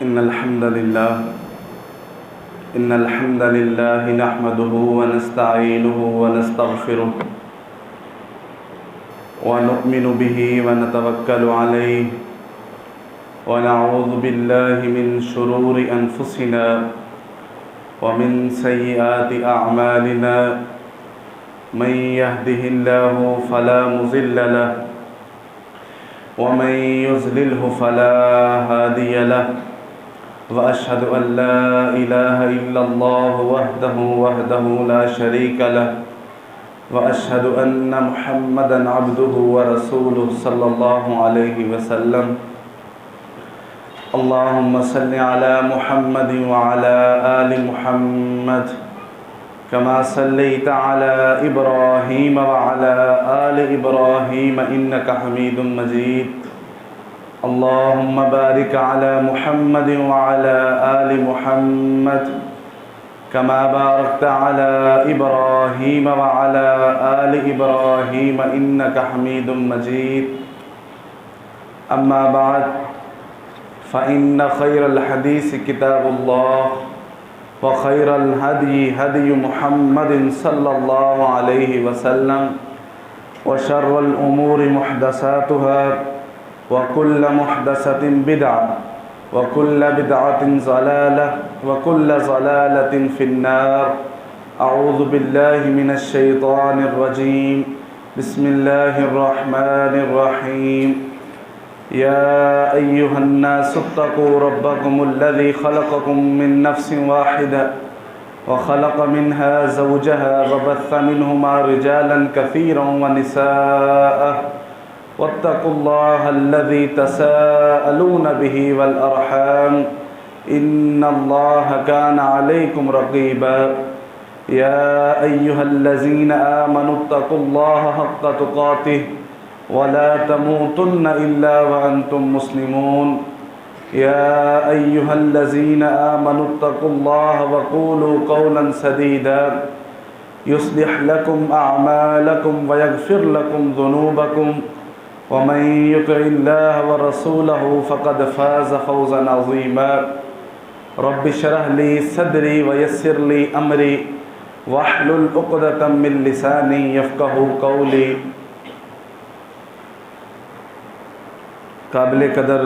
إن الحمد لله نحمده ونستعينه ونستغفره ونؤمن به ونتوكل عليه ونعوذ بالله من شرور أنفسنا ومن سيئات أعمالنا من يهده الله فلا مضل له ومن يضلله فلا هادي له وأشهد أن لا إله إلا الله وحده لا شريك له وأشهد أن محمدا عبده ورسوله صلى الله عليه وسلم اللهم صل على محمد وعلى آل محمد كما صليت على إبراهيم وعلى آل إبراهيم إنك حميد مجيد اللهم بارك على محمد وعلى آل محمد كما باركت على إبراهيم وعلى آل إبراهيم إنك حميد مجيد أما بعد فإن خير الحديث كتاب الله وخير الهدي هدي محمد صلى الله عليه وسلم وشر الأمور محدثاتها وكل محدثة بدعة وكل بدعة ضلالة وكل ضلالة في النار أعوذ بالله من الشيطان الرجيم بسم الله الرحمن الرحيم يا أيها الناس اتقوا ربكم الذي خلقكم من نفس واحدة وخلق منها زوجها وبث منهما رجالا كثيرا ونساء واتقوا الله الذي تساءلون به والأرحام إن الله كان عليكم رقيبا يا أيها الذين آمنوا اتقوا الله حق تقاته ولا تموتن إلا وأنتم مسلمون يا أيها الذين آمنوا اتقوا الله وقولوا قولا سديدا يصلح لكم أعمالكم ويغفر لكم ذنوبكم ومن يطع الله ورسوله فقد فاز فوزا عظيما رب اشرح لي صدري ويسر لي أمري واحلل عقدة من لساني يفقهوا قولي قابل قدر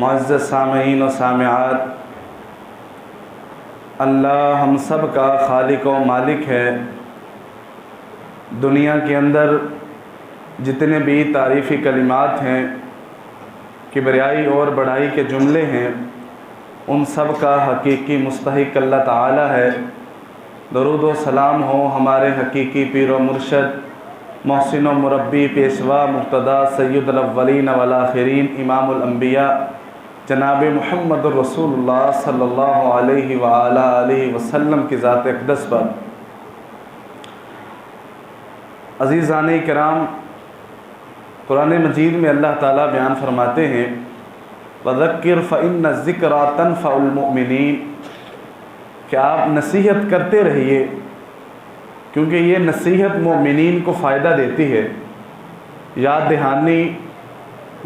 معزز سامعین و سامعات، اللہ ہم سب کا خالق و مالک ہے۔ دنیا کے اندر جتنے بھی تعریفی کلمات ہیں، کبریائی اور بڑائی کے جملے ہیں، ان سب کا حقیقی مستحق اللہ تعالی ہے۔ درود و سلام ہو ہمارے حقیقی پیر و مرشد، محسن و مربی، پیشوا مقتدا، سید الاولین والآخرین، امام الانبیاء، جناب محمد الرسول اللہ صلی اللہ علیہ وآلہ وسلم کی ذات اقدس پر۔ عزیزان کرام، قرآن مجید میں اللہ تعالیٰ بیان فرماتے ہیں وَذَكِّرْ فَإِنَّ الذِّكْرَى تَنْفَعُ الْمُؤْمِنِينَ، کہ آپ نصیحت کرتے رہیے کیونکہ یہ نصیحت مومنین کو فائدہ دیتی ہے۔ یاد دہانی،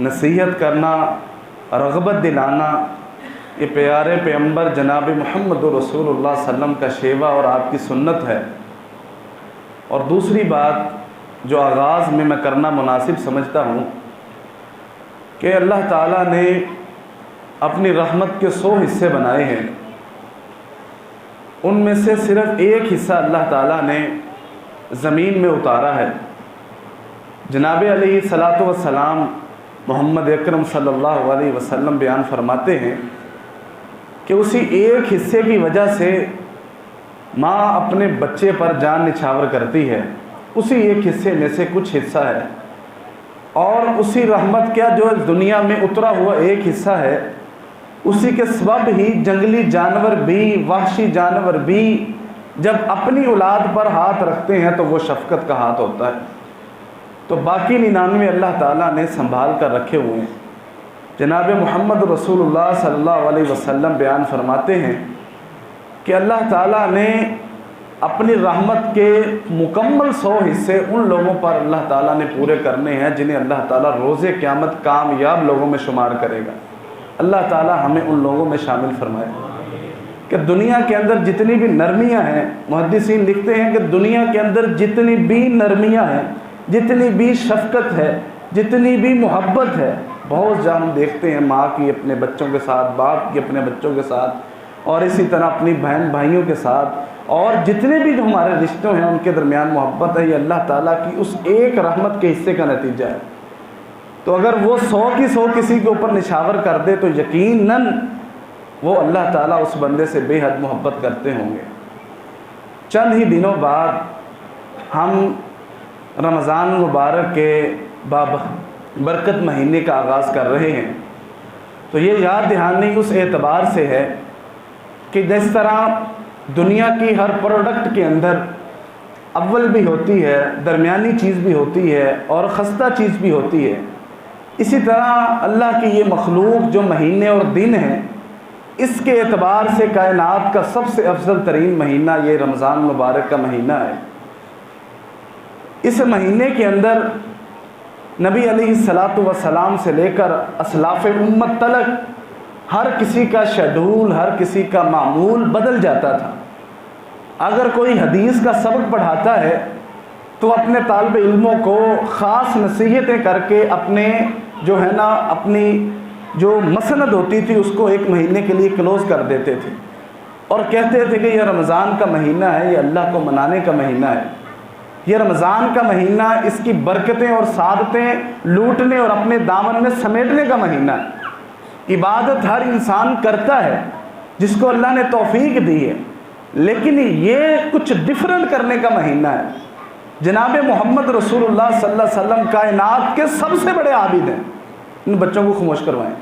نصیحت کرنا، رغبت دلانا، یہ پیارے پیغمبر جناب محمد رسول اللہ صلی اللہ علیہ وسلم کا شیوہ اور آپ کی سنت ہے۔ اور دوسری بات جو آغاز میں کرنا مناسب سمجھتا ہوں کہ اللہ تعالیٰ نے اپنی رحمت کے 100 حصے بنائے ہیں، ان میں سے صرف ایک حصہ اللہ تعالیٰ نے زمین میں اتارا ہے۔ جناب علیہ الصلاۃ والسلام محمد اکرم صلی اللہ علیہ وسلم بیان فرماتے ہیں کہ اسی ایک حصے کی وجہ سے ماں اپنے بچے پر جان نچھاور کرتی ہے، اسی ایک حصے میں سے کچھ حصہ ہے، اور اسی رحمت کا جو دنیا میں اترا ہوا ایک حصہ ہے، اسی کے سبب ہی جنگلی جانور بھی، وحشی جانور بھی جب اپنی اولاد پر ہاتھ رکھتے ہیں تو وہ شفقت کا ہاتھ ہوتا ہے۔ تو باقی 99 اللہ تعالیٰ نے سنبھال کر رکھے ہوئے ہیں۔ جناب محمد رسول اللہ صلی اللہ علیہ وسلم بیان فرماتے ہیں کہ اللہ تعالیٰ نے اپنی رحمت کے مکمل 100 حصے ان لوگوں پر اللہ تعالیٰ نے پورے کرنے ہیں جنہیں اللہ تعالیٰ روز قیامت کامیاب لوگوں میں شمار کرے گا۔ اللہ تعالی ہمیں ان لوگوں میں شامل فرمائے کہ دنیا کے اندر جتنی بھی نرمیاں ہیں، محدثین لکھتے ہیں کہ دنیا کے اندر جتنی بھی نرمیاں ہیں، جتنی بھی شفقت ہے، جتنی بھی محبت ہے، بہت جہاں ہم دیکھتے ہیں ماں کی اپنے بچوں کے ساتھ، باپ کی اپنے بچوں کے ساتھ، اور اسی طرح اپنی بہن بھائیوں کے ساتھ، اور جتنے بھی جو ہمارے رشتوں ہیں ان کے درمیان محبت ہے، یہ اللہ تعالیٰ کی اس ایک رحمت کے حصے کا نتیجہ ہے۔ تو اگر وہ 100 کی 100 کسی کے اوپر نشاور کر دے تو یقیناً وہ اللہ تعالیٰ اس بندے سے بے حد محبت کرتے ہوں گے۔ چند ہی دنوں بعد ہم رمضان مبارک کے برکت مہینے کا آغاز کر رہے ہیں، تو یہ یاد دہانی اس اعتبار سے ہے کہ جس طرح دنیا کی ہر پروڈکٹ کے اندر اول بھی ہوتی ہے، درمیانی چیز بھی ہوتی ہے اور خستہ چیز بھی ہوتی ہے، اسی طرح اللہ کی یہ مخلوق جو مہینے اور دن ہیں، اس کے اعتبار سے کائنات کا سب سے افضل ترین مہینہ یہ رمضان مبارک کا مہینہ ہے۔ اس مہینے کے اندر نبی علیہ السلام سے لے کر اسلاف امت تلک ہر کسی کا شیڈول، ہر کسی کا معمول بدل جاتا تھا۔ اگر کوئی حدیث کا سبق پڑھاتا ہے تو اپنے طالب علموں کو خاص نصیحتیں کر کے اپنے جو ہے نا اپنی جو مسند ہوتی تھی اس کو ایک مہینے کے لیے کلوز کر دیتے تھے اور کہتے تھے کہ یہ رمضان کا مہینہ ہے، یہ اللہ کو منانے کا مہینہ ہے، یہ رمضان کا مہینہ اس کی برکتیں اور سعادتیں لوٹنے اور اپنے دامن میں سمیٹنے کا مہینہ ہے۔ عبادت ہر انسان کرتا ہے جس کو اللہ نے توفیق دی ہے، لیکن یہ کچھ ڈفرنٹ کرنے کا مہینہ ہے۔ جناب محمد رسول اللہ صلی اللہ علیہ وسلم کائنات کے سب سے بڑے عابد ہیں۔ ان بچوں کو خاموش کروائیں،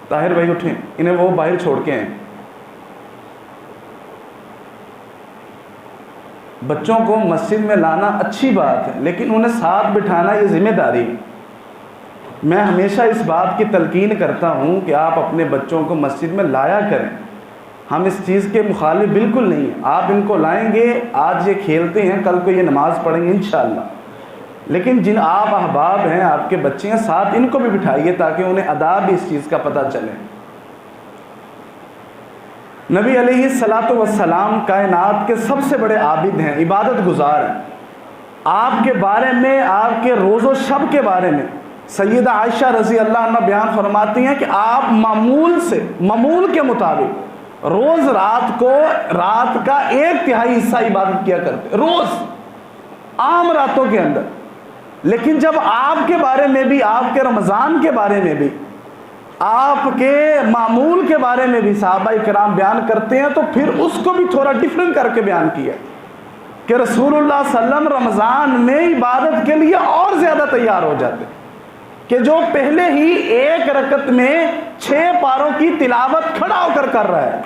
طاہر بھائی اٹھیں، انہیں وہ باہر چھوڑ کے ہیں۔ بچوں کو مسجد میں لانا اچھی بات ہے، لیکن انہیں ساتھ بٹھانا یہ ذمہ داری ہے۔ میں ہمیشہ اس بات کی تلقین کرتا ہوں کہ آپ اپنے بچوں کو مسجد میں لایا کریں، ہم اس چیز کے مخالف بالکل نہیں ہیں۔ آپ ان کو لائیں گے، آج یہ کھیلتے ہیں، کل کو یہ نماز پڑھیں گے انشاءاللہ، لیکن جن آپ احباب ہیں، آپ کے بچے ہیں، ساتھ ان کو بھی بٹھائیے تاکہ انہیں آداب بھی اس چیز کا پتہ چلے۔ نبی علیہ السلام کائنات کے سب سے بڑے عابد ہیں، عبادت گزار ہیں۔ آپ کے بارے میں، آپ کے روز و شب کے بارے میں سیدہ عائشہ رضی اللہ عنہ بیان فرماتی ہیں کہ آپ معمول کے مطابق روز رات کا 1/3 حصہ عبادت کیا کرتے، روز عام راتوں کے اندر۔ لیکن جب آپ کے بارے میں بھی، آپ کے رمضان کے بارے میں بھی، آپ کے معمول کے بارے میں بھی صحابہ کرام بیان کرتے ہیں تو پھر اس کو بھی تھوڑا ڈیفرنٹ کر کے بیان کیا کہ رسول اللہ صلی اللہ علیہ وسلم رمضان میں عبادت کے لیے اور زیادہ تیار ہو جاتے کہ جو پہلے ہی 1 رکعت میں 6 پاروں کی تلاوت کھڑا ہو کر رہا ہے،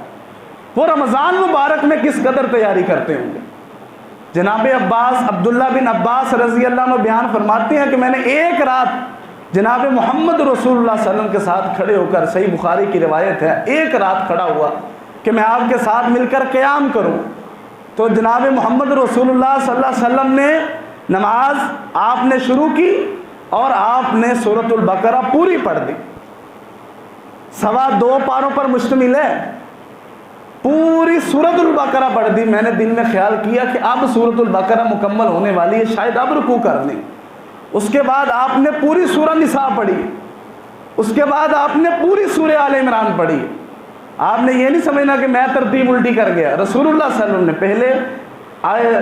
وہ رمضان مبارک میں کس قدر تیاری کرتے ہوں گے۔ جناب عبداللہ بن عباس رضی اللہ عنہ بیان فرماتے ہیں کہ میں نے ایک رات جناب محمد رسول اللہ صلی اللہ علیہ وسلم کے ساتھ کھڑے ہو کر، صحیح بخاری کی روایت ہے، ایک رات کھڑا ہوا کہ میں آپ کے ساتھ مل کر قیام کروں۔ تو جناب محمد رسول اللہ صلی اللہ علیہ وسلم نے نماز آپ نے شروع کی اور آپ نے سورۃ البقرہ پوری پڑھ دی، 2.25 پاروں پر مشتمل ہے، پوری سورۃ البقرہ پڑھ دی۔ میں نے دل میں خیال کیا کہ اب سورۃ البقرہ مکمل ہونے والی ہے، شاید اب رکوع کر لیں۔ اس کے بعد آپ نے پوری سورہ نساء پڑھی، اس کے بعد آپ نے پوری سورہ آل عمران پڑھی۔ آپ نے یہ نہیں سمجھنا کہ میں ترتیب الٹی کر گیا، رسول اللہ صلی اللہ علیہ وسلم نے پہلے آئے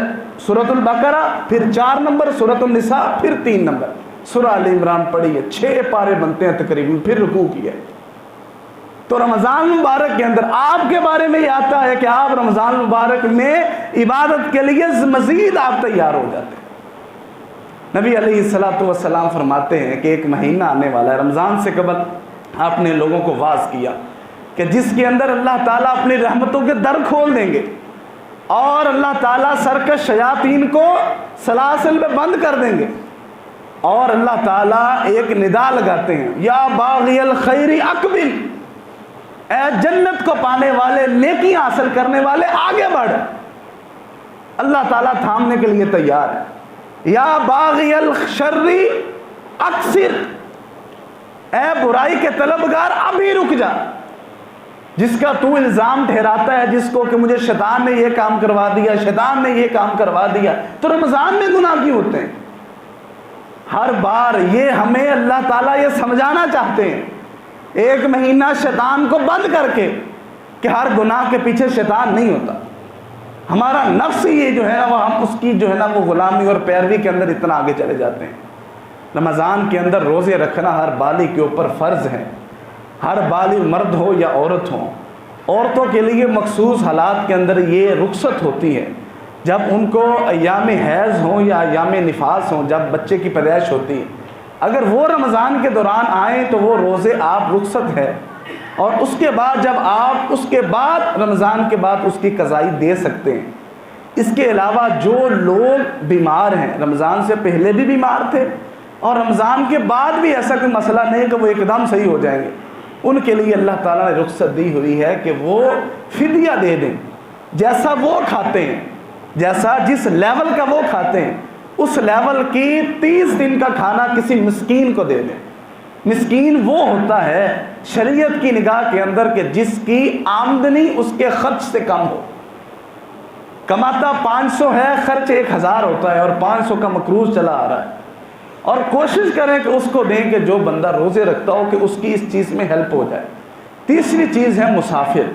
سورۃ البقرہ، پھر 4 نمبر سورۃ النساء، پھر 3 نمبر سورہ آل عمران پڑھی ہے، 6 پارے بنتے ہیں تقریباً، پھر رکوع کیا۔ تو رمضان مبارک کے اندر آپ کے بارے میں یہ آتا ہے کہ آپ رمضان مبارک میں عبادت کے لیے مزید آپ تیار ہو جاتے ہیں۔ نبی علیہ السلام فرماتے ہیں کہ ایک مہینہ آنے والا ہے، رمضان سے قبل آپ نے لوگوں کو واعظ کیا کہ جس کے اندر اللہ تعالیٰ اپنی رحمتوں کے در کھول دیں گے اور اللہ تعالیٰ سرکش شیاطین کو سلاسل میں بند کر دیں گے، اور اللہ تعالیٰ ایک ندا لگاتے ہیں، یا باغی الخیر اقبل، اے جنت کو پانے والے، نیکیاں حاصل کرنے والے آگے بڑھ۔ اللہ تعالیٰ تھامنے کے لیے تیار ہے۔ یا باغی الشر اقصر، اے برائی کے طلبگار ابھی رک جا، جس کا تو الزام ٹھہراتا ہے جس کو کہ مجھے شیطان نے یہ کام کروا دیا، شیطان نے یہ کام کروا دیا، تو رمضان میں گناہ کیوں ہوتے ہیں؟ ہر بار یہ ہمیں اللہ تعالیٰ یہ سمجھانا چاہتے ہیں، ایک مہینہ شیطان کو بند کر کے کہ ہر گناہ کے پیچھے شیطان نہیں ہوتا، ہمارا نفس یہ جو ہے نا وہ ہم اس کی جو ہے نا وہ غلامی اور پیروی کے اندر اتنا آگے چلے جاتے ہیں۔ رمضان کے اندر روزے رکھنا ہر بالغ کے اوپر فرض ہے، ہر بالغ مرد ہو یا عورت ہو۔ عورتوں کے لیے مخصوص حالات کے اندر یہ رخصت ہوتی ہے، جب ان کو ایام حیض ہوں یا ایام نفاس ہوں، جب بچے کی پیدائش ہوتی ہے، اگر وہ رمضان کے دوران آئیں تو وہ روزے آپ رخصت ہے، اور اس کے بعد جب آپ اس کے بعد رمضان کے بعد اس کی قضائی دے سکتے ہیں۔ اس کے علاوہ جو لوگ بیمار ہیں، رمضان سے پہلے بھی بیمار تھے اور رمضان کے بعد بھی ایسا کوئی مسئلہ نہیں کہ وہ ایک دم صحیح ہو جائیں گے، ان کے لیے اللہ تعالیٰ نے رخصت دی ہوئی ہے کہ وہ فدیہ دے دیں، جیسا وہ کھاتے ہیں، جیسا جس لیول کا وہ کھاتے ہیں اس لیول کی 30 دن کا کھانا کسی مسکین کو دے دیں۔ مسکین وہ ہوتا ہے شریعت کی نگاہ کے اندر کہ جس کی آمدنی اس کے خرچ سے کم ہو، کماتا 500 ہے، خرچ 1000 ہوتا ہے اور 500 کا مقروض چلا آ رہا ہے، اور کوشش کریں کہ اس کو دیں کہ جو بندہ روزے رکھتا ہو کہ اس کی اس چیز میں ہیلپ ہو جائے۔ تیسری چیز ہے مسافر،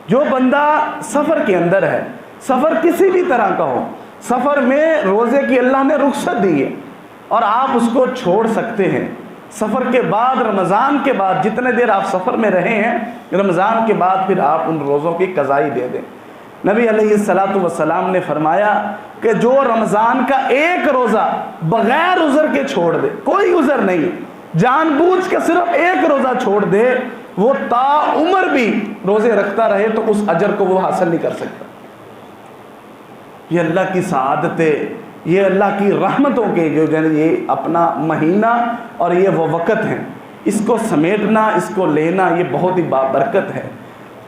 جو بندہ سفر کے اندر ہے، سفر کسی بھی طرح کا ہو، سفر میں روزے کی اللہ نے رخصت دی ہے اور آپ اس کو چھوڑ سکتے ہیں۔ سفر کے بعد، رمضان کے بعد جتنے دیر آپ سفر میں رہے ہیں، رمضان کے بعد پھر آپ ان روزوں کی قضائی دے دیں۔ نبی علیہ السلام نے فرمایا کہ جو رمضان کا ایک روزہ بغیر عذر کے چھوڑ دے، کوئی عذر نہیں، جان بوجھ کے صرف ایک روزہ چھوڑ دے، وہ تا عمر بھی روزے رکھتا رہے تو اس اجر کو وہ حاصل نہیں کر سکتا۔ یہ اللہ کی سعادت ہے، یہ اللہ کی رحمتوں کے جو یہ اپنا مہینہ اور یہ وہ وقت ہیں، اس کو سمیٹنا، اس کو لینا، یہ بہت ہی بابرکت ہے،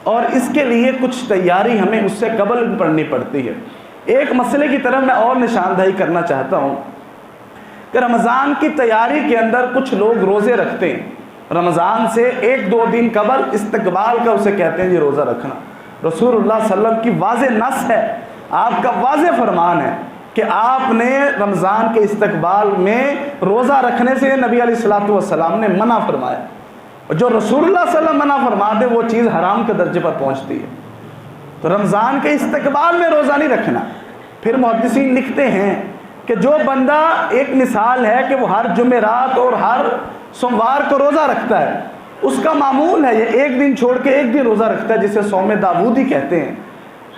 اور اس کے لیے کچھ تیاری ہمیں اس سے قبل پڑھنی پڑتی ہے۔ ایک مسئلے کی طرف میں اور نشاندہی کرنا چاہتا ہوں کہ رمضان کی تیاری کے اندر کچھ لوگ روزے رکھتے ہیں، رمضان سے 1-2 دن قبل استقبال کا اسے کہتے ہیں یہ روزہ رکھنا۔ رسول اللہ صلی اللہ علیہ وسلم کی واضح نص ہے، آپ کا واضح فرمان ہے کہ آپ نے رمضان کے استقبال میں روزہ رکھنے سے نبی علیہ السلام نے منع فرمایا، اور جو رسول اللہ صلی اللہ علیہ وسلم منع فرما دے وہ چیز حرام کے درجے پر پہنچتی ہے۔ تو رمضان کے استقبال میں روزہ نہیں رکھنا۔ پھر محدثین لکھتے ہیں کہ جو بندہ، ایک مثال ہے کہ وہ ہر جمعرات اور ہر سوموار کو روزہ رکھتا ہے، اس کا معمول ہے یہ ایک دن چھوڑ کے ایک دن روزہ رکھتا ہے، جسے صوم داودی کہتے ہیں۔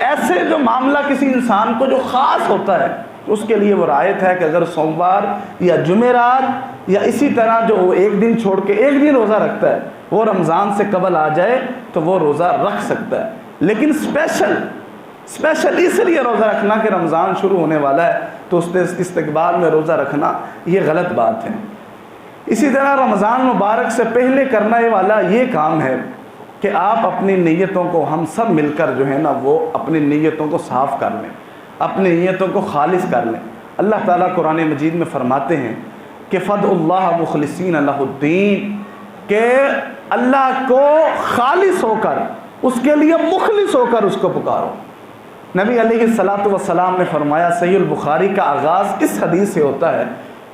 ایسے جو معاملہ کسی انسان کو جو خاص ہوتا ہے اس کے لیے وہ رعایت ہے کہ اگر سوموار یا جمعرات یا اسی طرح جو ایک دن چھوڑ کے ایک دن روزہ رکھتا ہے وہ رمضان سے قبل آ جائے تو وہ روزہ رکھ سکتا ہے، لیکن اسپیشل اس لیے روزہ رکھنا کہ رمضان شروع ہونے والا ہے تو اس استقبال میں روزہ رکھنا یہ غلط بات ہے۔ اسی طرح رمضان مبارک سے پہلے کرنے والا یہ کام ہے کہ آپ اپنی نیتوں کو، ہم سب مل کر جو ہے نا وہ اپنی نیتوں کو صاف کر لیں، اپنی نیتوں کو خالص کر لیں۔ اللہ تعالیٰ قرآن مجید میں فرماتے ہیں کہ فَادْعُوا اللَّهَ مُخْلِصِينَ لَهُ الدِّينَ، کہ اللہ کو خالص ہو کر، اس کے لیے مخلص ہو کر اس کو پکارو۔ نبی علیہ السلام نے فرمایا، صحیح البخاری کا آغاز اس حدیث سے ہوتا ہے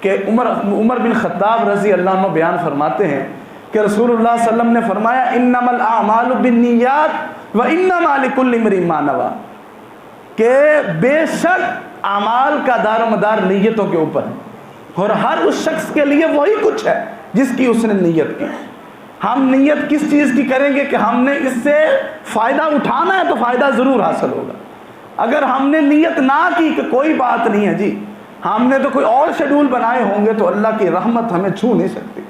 کہ عمر بن خطاب رضی اللہ عنہ بیان فرماتے ہیں کہ رسول اللہ صلی اللہ علیہ وسلم نے فرمایا انما الاعمال بالنیات وانما لکل امرئ ما نوی، کہ بے شک اعمال کا دار و مدار نیتوں کے اوپر ہے، اور ہر اس شخص کے لیے وہی کچھ ہے جس کی اس نے نیت کی۔ ہم نیت کس چیز کی کریں گے کہ ہم نے اس سے فائدہ اٹھانا ہے تو فائدہ ضرور حاصل ہوگا۔ اگر ہم نے نیت نہ کی کہ کوئی بات نہیں ہے جی، ہم نے تو کوئی اور شیڈول بنائے ہوں گے تو اللہ کی رحمت ہمیں چھو نہیں سکتی۔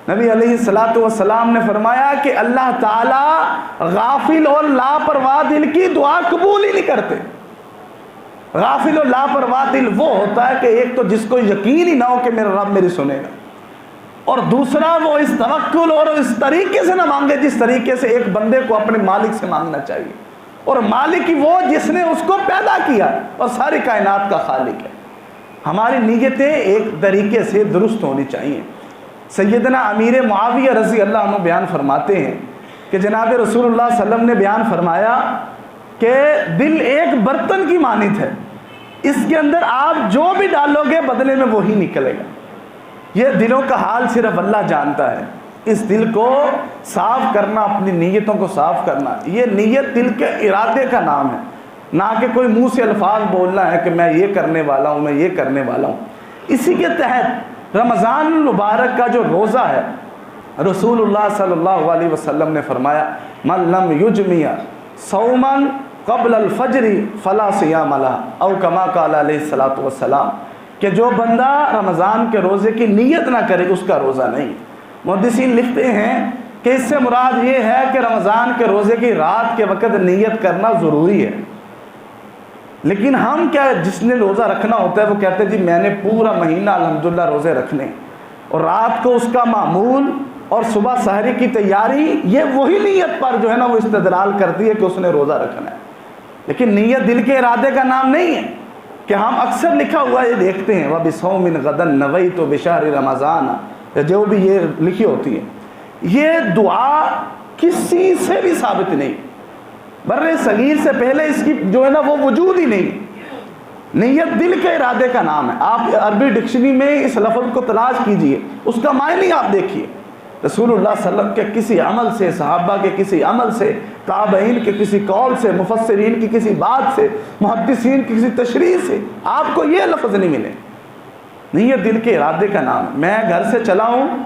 نبی علیہ السلام نے فرمایا کہ اللہ تعالیٰ غافل اور لاپرواہ دل کی دعا قبول ہی نہیں کرتے۔ غافل اور لاپرواہ دل وہ ہوتا ہے کہ ایک تو جس کو یقین ہی نہ ہو کہ میرا رب میری سنے گا، اور دوسرا وہ اس توکل اور اس طریقے سے نہ مانگے جس طریقے سے ایک بندے کو اپنے مالک سے مانگنا چاہیے، اور مالک ہی وہ جس نے اس کو پیدا کیا اور ساری کائنات کا خالق ہے۔ ہماری نیتیں ایک طریقے سے درست ہونی چاہیے۔ سیدنا امیر معاویہ رضی اللہ عنہ بیان فرماتے ہیں کہ جناب رسول اللہ صلی اللہ علیہ وسلم نے بیان فرمایا کہ دل ایک برتن کی مانند ہے، اس کے اندر آپ جو بھی ڈالو گے بدلے میں وہی نکلے گا۔ یہ دلوں کا حال صرف اللہ جانتا ہے۔ اس دل کو صاف کرنا، اپنی نیتوں کو صاف کرنا، یہ نیت دل کے ارادے کا نام ہے، نہ کہ کوئی منہ سے الفاظ بولنا ہے کہ میں یہ کرنے والا ہوں، میں یہ کرنے والا ہوں۔ اسی کے تحت رمضان المبارک کا جو روزہ ہے، رسول اللہ صلی اللہ علیہ وسلم نے فرمایا من لم یجمع صوما قبل الفجر فلا صیام لہ، او کما قال علیہ الصلوۃ والسلام، کہ جو بندہ رمضان کے روزے کی نیت نہ کرے اس کا روزہ نہیں۔ محدثین لکھتے ہیں کہ اس سے مراد یہ ہے کہ رمضان کے روزے کی رات کے وقت نیت کرنا ضروری ہے، لیکن ہم کیا، جس نے روزہ رکھنا ہوتا ہے وہ کہتے ہیں جی میں نے پورا مہینہ الحمدللہ روزے رکھنے، اور رات کو اس کا معمول اور صبح سحری کی تیاری، یہ وہی نیت پر جو ہے نا وہ استدلال کرتی ہے کہ اس نے روزہ رکھنا ہے۔ لیکن نیت دل کے ارادے کا نام نہیں ہے، کہ ہم اکثر لکھا ہوا یہ دیکھتے ہیں وَبِصَوْمٍ غَدًا نَوَيْتُ بِشَهْرِ رَمَضَانَ، جو بھی یہ لکھی ہوتی ہے، یہ دعا کسی سے بھی ثابت نہیں، بر صغیر سے پہلے اس کی جو ہے نا وہ وجود ہی نہیں۔ نیت دل کے ارادے کا نام ہے۔ آپ عربی ڈکشنری میں اس لفظ کو تلاش کیجئے، اس کا معنی آپ دیکھیے۔ رسول اللہ صلی اللہ علیہ وسلم کے کسی عمل سے، صحابہ کے کسی عمل سے، تابعین کے کسی قول سے، مفسرین کی کسی بات سے، محدثین کی کسی تشریح سے آپ کو یہ لفظ نہیں ملے۔ نیت دل کے ارادے کا نام ہے۔ میں گھر سے چلا ہوں،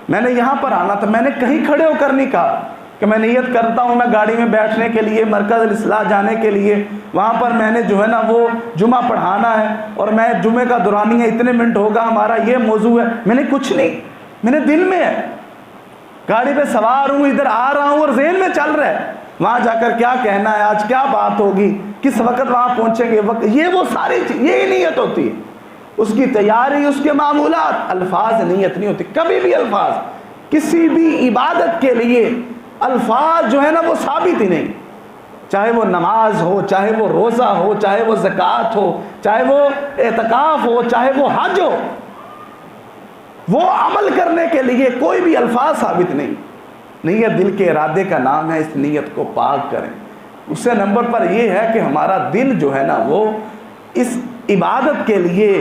میں نے یہاں پر آنا تھا، میں نے کہیں کھڑے ہو کر نہیں کہا کہ میں نیت کرتا ہوں میں گاڑی میں بیٹھنے کے لیے مرکز الاصلاح جانے کے لیے، وہاں پر میں نے جو ہے نا وہ جمعہ پڑھانا ہے اور میں جمعے کا دورانیہ اتنے منٹ ہوگا، ہمارا یہ موضوع ہے۔ میں نے کچھ نہیں، میں نے دل میں ہے، گاڑی پہ سوار ہوں، ادھر آ رہا ہوں اور ذہن میں چل رہا ہے وہاں جا کر کیا کہنا ہے، آج کیا بات ہوگی، کس وقت وہاں پہنچیں گے، وقت، یہ وہ ساری چیز، یہی نیت ہوتی ہے۔ اس کی تیاری، اس کے معمولات، الفاظ نیت نہیں ہوتی کبھی بھی۔ الفاظ کسی بھی عبادت کے لیے الفاظ جو ہے نا وہ ثابت ہی نہیں، چاہے وہ نماز ہو، چاہے وہ روزہ ہو، چاہے وہ زکوٰۃ ہو، چاہے وہ اعتکاف ہو، چاہے وہ حج ہو، وہ عمل کرنے کے لیے کوئی بھی الفاظ ثابت نہیں۔ نیت دل کے ارادے کا نام ہے، اس نیت کو پاک کریں۔ اس سے نمبر پر یہ ہے کہ ہمارا دل جو ہے نا وہ اس عبادت کے لیے،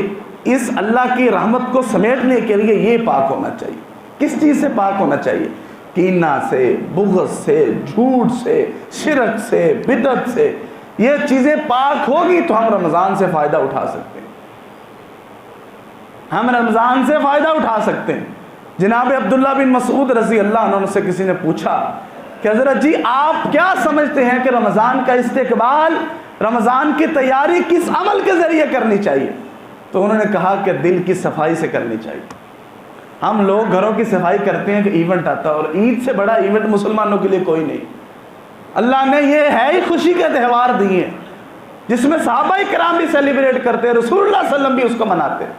اس اللہ کی رحمت کو سمیٹنے کے لیے یہ پاک ہونا چاہیے۔ کس چیز سے پاک ہونا چاہیے؟ کینہ سے، بغض سے، جھوٹ سے، شرک سے، بدعت سے۔ یہ چیزیں پاک ہوگی تو ہم رمضان سے فائدہ اٹھا سکتے ہیں، ہم رمضان سے فائدہ اٹھا سکتے ہیں۔ جناب عبداللہ بن مسعود رضی اللہ عنہ سے کسی نے پوچھا کہ حضرت جی آپ کیا سمجھتے ہیں کہ رمضان کا استقبال، رمضان کی تیاری کس عمل کے ذریعے کرنی چاہیے؟ تو انہوں نے کہا کہ دل کی صفائی سے کرنی چاہیے۔ ہم لوگ گھروں کی صفائی کرتے ہیں کہ ایونٹ آتا ہے، اور عید سے بڑا ایونٹ مسلمانوں کے لیے کوئی نہیں۔ اللہ نے یہ ہے ہی خوشی کے تہوار دیے ہیں جس میں صحابہ کرام بھی سیلیبریٹ کرتے ہیں، رسول اللہ صلی اللہ علیہ وسلم بھی اس کو مناتے ہیں،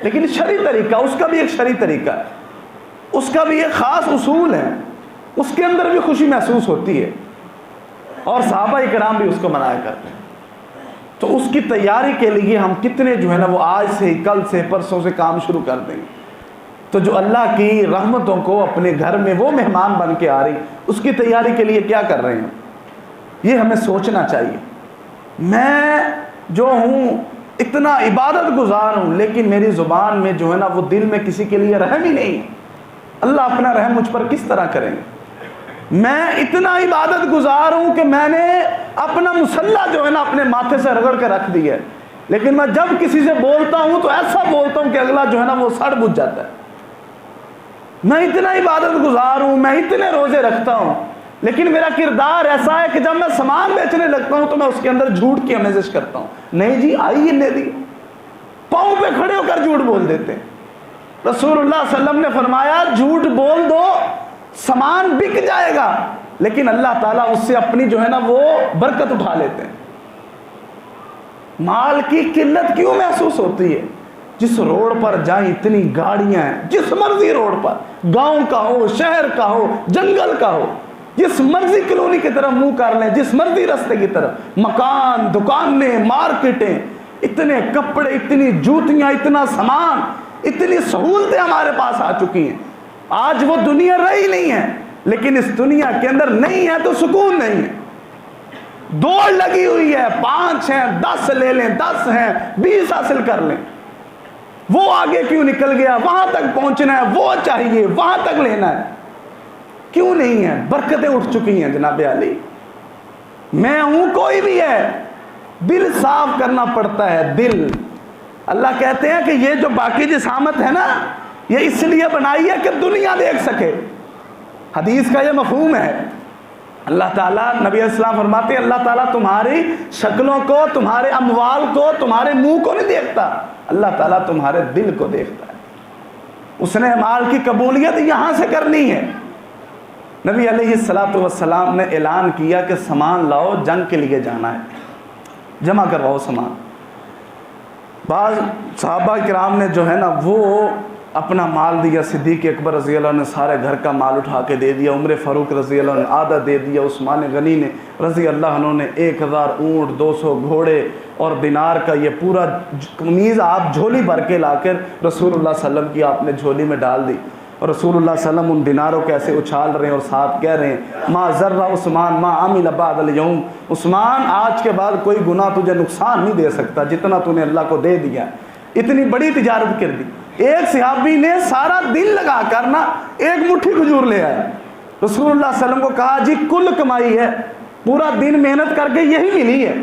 لیکن شرعی طریقہ، اس کا بھی ایک شرعی طریقہ ہے، اس کا بھی ایک خاص اصول ہے، اس کے اندر بھی خوشی محسوس ہوتی ہے، اور صحابہ کرام بھی اس کو منایا کرتے ہیں۔ تو اس کی تیاری کے لیے ہم کتنے جو ہے نا وہ آج سے، کل سے، پرسوں سے کام شروع کر دیں گے، تو جو اللہ کی رحمتوں کو اپنے گھر میں وہ مہمان بن کے آ رہی، اس کی تیاری کے لیے کیا کر رہے ہیں، یہ ہمیں سوچنا چاہیے۔ میں جو ہوں اتنا عبادت گزار ہوں، لیکن میری زبان میں جو ہے نا وہ دل میں کسی کے لیے رحم ہی نہیں ہے، اللہ اپنا رحم مجھ پر کس طرح کریں گے؟ میں اتنا عبادت گزار ہوں کہ میں نے اپنا مسلح جو ہے نا اپنے ماتھے سے رگڑ کے رکھ دیا ہے، لیکن میں جب کسی سے بولتا ہوں تو ایسا بولتا ہوں کہ اگلا جو ہے نا وہ سڑ بجھ جاتا ہے۔ میں اتنا عبادت گزار ہوں، میں اتنے روزے رکھتا ہوں، لیکن میرا کردار ایسا ہے کہ جب میں سامان بیچنے لگتا ہوں تو میں اس کے اندر جھوٹ کی آمیزش کرتا ہوں۔ نہیں جی آئیے لے دی، پاؤں پہ کھڑے ہو کر جھوٹ بول دیتے ہیں۔ رسول اللہ صلی اللہ علیہ وسلم نے فرمایا جھوٹ بول دو، سامان بک جائے گا، لیکن اللہ تعالیٰ اس سے اپنی جو ہے نا وہ برکت اٹھا لیتے ہیں۔ مال کی قلت کیوں محسوس ہوتی ہے؟ جس روڈ پر جائیں اتنی گاڑیاں ہیں، جس مرضی روڈ پر، گاؤں کا ہو، شہر کا ہو، جنگل کا ہو، جس مرضی کلونی کی طرف منہ کر لیں، جس مرضی راستے کی طرف، مکان، دکانیں، مارکیٹیں، اتنے کپڑے، اتنی جوتیاں، اتنا سامان، اتنی سہولتیں ہمارے پاس آ چکی ہیں، آج وہ دنیا رہی نہیں ہے، لیکن اس دنیا کے اندر نہیں ہے تو سکون نہیں ہے۔ دوڑ لگی ہوئی ہے، 5 ہیں 10 لے لیں، 10 ہیں 20 حاصل کر لیں، وہ آگے کیوں نکل گیا، وہاں تک پہنچنا ہے، وہ چاہیے، وہاں تک لینا ہے، کیوں نہیں ہے؟ برکتیں اٹھ چکی ہیں جناب علی۔ میں ہوں کوئی بھی ہے، دل صاف کرنا پڑتا ہے، دل۔ اللہ کہتے ہیں کہ یہ جو باقی جسامت ہے نا، یہ اس لیے بنائی ہے کہ دنیا دیکھ سکے۔ حدیث کا یہ مفہوم ہے۔ اللہ تعالیٰ، نبی علیہ السلام فرماتے ہیں، اللہ تعالیٰ تمہاری شکلوں کو، تمہارے اموال کو، تمہارے منہ کو نہیں دیکھتا، اللہ تعالیٰ تمہارے دل کو دیکھتا ہے۔ اس نے مال کی قبولیت یہاں سے کرنی ہے۔ نبی علیہ السلام نے اعلان کیا کہ سامان لاؤ، جنگ کے لیے جانا ہے، جمع کرواؤ سامان۔ بعض صحابہ کرام نے جو ہے نا وہ اپنا مال دیا، صدیق اکبر رضی اللہ عنہ نے سارے گھر کا مال اٹھا کے دے دیا، عمر فاروق رضی اللہ عنہ نے آدھا دے دیا، عثمان غنی نے رضی اللہ عنہ نے 1000 اونٹ، 200 گھوڑے اور دینار کا یہ پورا قمیض آپ جھولی بھر کے لا کر رسول اللہ صلی اللہ علیہ وسلم کی آپ نے جھولی میں ڈال دی، اور رسول اللہ صلی اللہ علیہ وسلم ان دیناروں کو ایسے اچھال رہے ہیں اور ساتھ کہہ رہے ہیں ما ذرہ عثمان ما عمل بعد اليوم، عثمان آج کے بعد کوئی گناہ تجھے نقصان نہیں دے سکتا جتنا تو نے اللہ کو دے دیا۔ اتنی بڑی تجارت کر دی۔ ایک صحابی نے سارا دن لگا کر نا ایک مٹھی کھجور لے آیا، رسول اللہ صلی اللہ علیہ وسلم کو کہا جی کل کمائی ہے، پورا دن محنت کر کے یہی ملی ہے،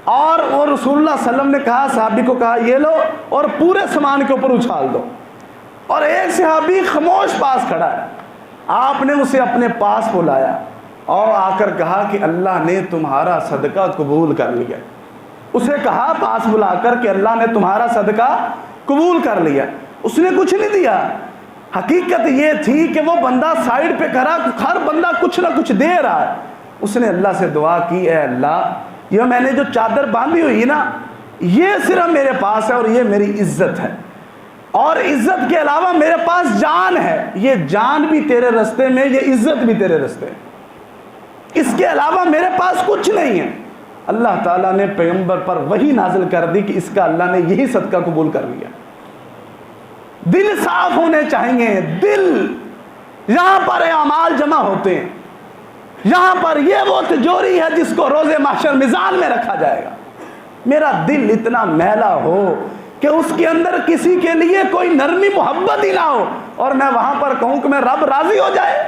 اور وہ رسول اللہ صلی اللہ علیہ وسلم نے کہا، صحابی کو کہا یہ لو اور پورے سامان کے اوپر اچھال دو۔ اور ایک صحابی خاموش پاس کھڑا ہے، آپ نے اسے اپنے پاس بلایا اور آ کر کہا کہ اللہ نے تمہارا صدقہ قبول کر لیا۔ اسے کہا پاس بلا کر کہ اللہ نے تمہارا صدقہ قبول کر لیا۔ اس نے کچھ نہیں دیا۔ حقیقت یہ تھی کہ وہ بندہ سائیڈ پہ کھڑا، ہر بندہ کچھ نہ کچھ دے رہا ہے۔ اس نے اللہ سے دعا کی، اے اللہ یہ میں نے جو چادر باندھی ہوئی نا یہ صرف میرے پاس ہے اور یہ میری عزت ہے، اور عزت کے علاوہ میرے پاس جان ہے، یہ جان بھی تیرے رستے میں، یہ عزت بھی تیرے رستے میں، اس کے علاوہ میرے پاس کچھ نہیں ہے۔ اللہ تعالیٰ نے پیغمبر پر وحی نازل کر دی کہ اس کا اللہ نے یہی صدقہ قبول کر لیا۔ دل صاف ہونے چاہیے، دل، یہاں پر اعمال جمع ہوتے ہیں، یہاں پر یہ وہ تجوری ہے جس کو روز محشر میزان میں رکھا جائے گا۔ میرا دل اتنا میلا ہو کہ اس کے اندر کسی کے لیے کوئی نرمی محبت ہی نہ ہو، اور میں وہاں پر کہوں کہ میں رب راضی ہو جائے۔